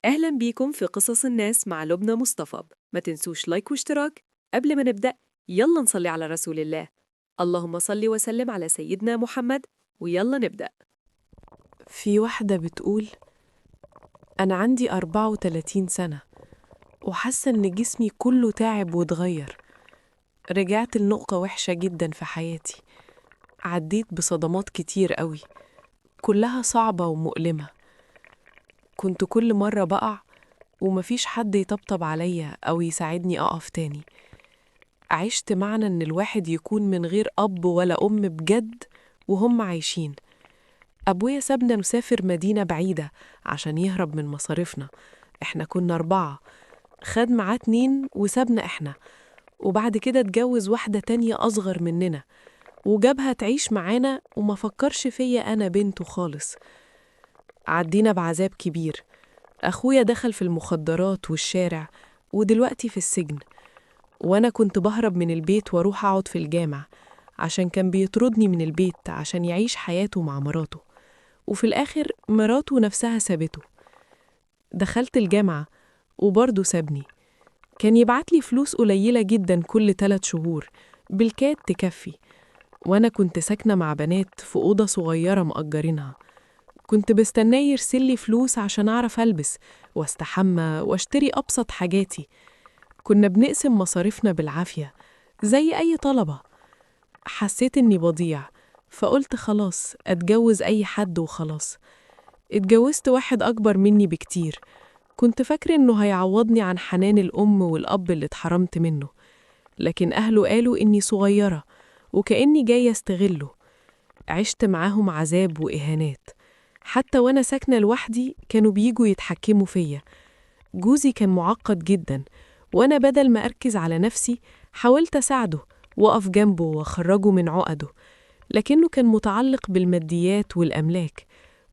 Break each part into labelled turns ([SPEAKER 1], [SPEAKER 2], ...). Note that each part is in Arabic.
[SPEAKER 1] أهلا بيكم في قصص الناس مع لبنى مصطفى. ما تنسوش لايك واشتراك. قبل ما نبدأ يلا نصلي على رسول الله. اللهم صل وسلم على سيدنا محمد. ويلا نبدأ.
[SPEAKER 2] في واحدة بتقول: أنا عندي 34 سنة وحاسة إن جسمي كله تعب واتغير. رجعت لنقطة وحشة جدا في حياتي، عديت بصدمات كتير قوي، كلها صعبة ومؤلمة. كنت كل مرة بقع ومفيش حد يطبطب عليا أو يساعدني أقف تاني. عشت معنى إن الواحد يكون من غير أب ولا أم بجد وهم عايشين. أبويا سابنا نسافر مدينة بعيدة عشان يهرب من مصاريفنا. إحنا كنا 4، خد معاه 2 وسابنا إحنا، وبعد كده اتجوز واحدة تانية أصغر مننا وجابها تعيش معانا وما فكرش فيا أنا بنته خالص. عدينا بعذاب كبير، أخويا دخل في المخدرات والشارع ودلوقتي في السجن، وأنا كنت بهرب من البيت وأروح أقعد في الجامع عشان كان بيطردني من البيت عشان يعيش حياته مع مراته، وفي الآخر مراته نفسها سابته. دخلت الجامعة وبرضه سابني. كان يبعتلي فلوس قليلة جدا كل 3 شهور بالكاد تكفي، وأنا كنت ساكنة مع بنات في أوضة صغيرة مأجرينها. كنت بستناه يرسلي فلوس عشان أعرف ألبس واستحمى واشتري أبسط حاجاتي. كنا بنقسم مصاريفنا بالعافية زي أي طلبة. حسيت إني بضيع، فقلت خلاص أتجوز أي حد وخلاص. اتجوزت واحد أكبر مني بكتير، كنت فاكرة إنه هيعوضني عن حنان الأم والأب اللي اتحرمت منه، لكن أهله قالوا إني صغيرة وكأني جاية استغله. عشت معاهم عذاب وإهانات، حتى وأنا ساكنة لوحدي كانوا بيجوا يتحكموا فيا. جوزي كان معقد جدا، وأنا بدل ما أركز على نفسي حاولت أساعده وأقف جنبه وأخرجه من عقده، لكنه كان متعلق بالماديات والأملاك،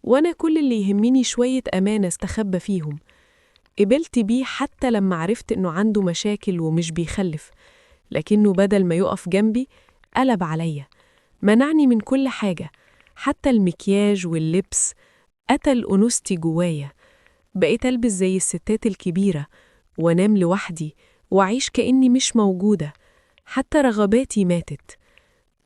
[SPEAKER 2] وأنا كل اللي يهمني شوية أمانة استخبى فيهم. قبلت بيه حتى لما عرفت إنه عنده مشاكل ومش بيخلف، لكنه بدل ما يقف جنبي قلب عليا، منعني من كل حاجة، حتى المكياج واللبس. قتل أنوثتي جوايا. بقيت ألبس زي الستات الكبيرة وأنام لوحدي وأعيش كأني مش موجودة. حتى رغباتي ماتت.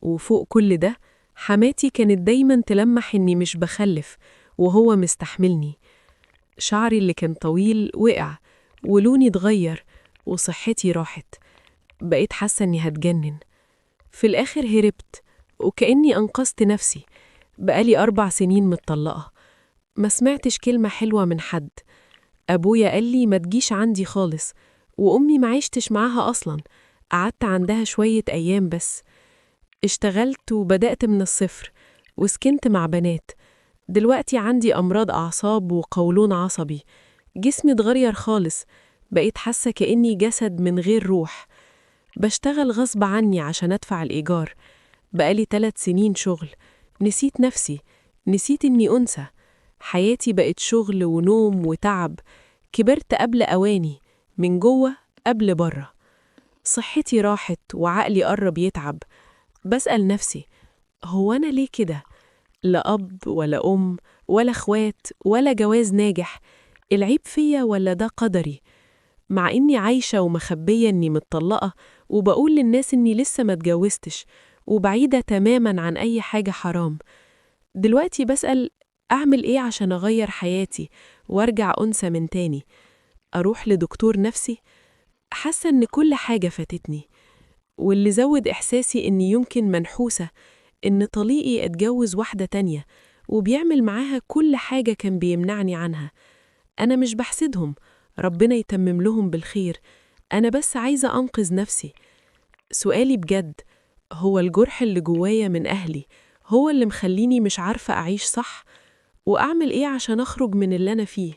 [SPEAKER 2] وفوق كل ده حماتي كانت دايما تلمح إني مش بخلف وهو مستحملني. شعري اللي كان طويل وقع، ولوني اتغير، وصحتي راحت. بقيت حاسة إني هتجنن. في الآخر هربت وكأني أنقذت نفسي. بقالي 4 سنين متطلقة، ما سمعتش كلمة حلوة من حد. أبويا قال لي ما تجيش عندي خالص، وأمي ما عشتش معاها أصلا، قعدت عندها شوية أيام بس. اشتغلت وبدأت من الصفر وسكنت مع بنات. دلوقتي عندي أمراض أعصاب وقولون عصبي، جسمي اتغير خالص، بقيت حاسة كأني جسد من غير روح. بشتغل غصب عني عشان أدفع الإيجار. بقالي 3 سنين شغل. نسيت نفسي، نسيت إني أنثى. حياتي بقت شغل ونوم وتعب. كبرت قبل أواني، من جوه قبل بره. صحتي راحت وعقلي قرب يتعب. بسأل نفسي، هو أنا ليه كده؟ لا أب ولا أم ولا أخوات ولا جواز ناجح. العيب فيا ولا ده قدري؟ مع إني عايشة ومخبية إني متطلقة، وبقول للناس إني لسه ما اتجوزتش، وبعيدة تماماً عن أي حاجة حرام. دلوقتي بسأل، أعمل إيه عشان أغير حياتي وأرجع أنثى من تاني؟ أروح لدكتور نفسي؟ حاسة إن كل حاجة فاتتني. واللي زود إحساسي إني يمكن منحوسة، إن طليقي اتجوز واحدة تانية وبيعمل معاها كل حاجة كان بيمنعني عنها. أنا مش بحسدهم، ربنا يتمم لهم بالخير، أنا بس عايزة أنقذ نفسي. سؤالي بجد، هو الجرح اللي جوايا من أهلي هو اللي مخليني مش عارفة أعيش صح؟ وأعمل إيه عشان أخرج من اللي أنا فيه؟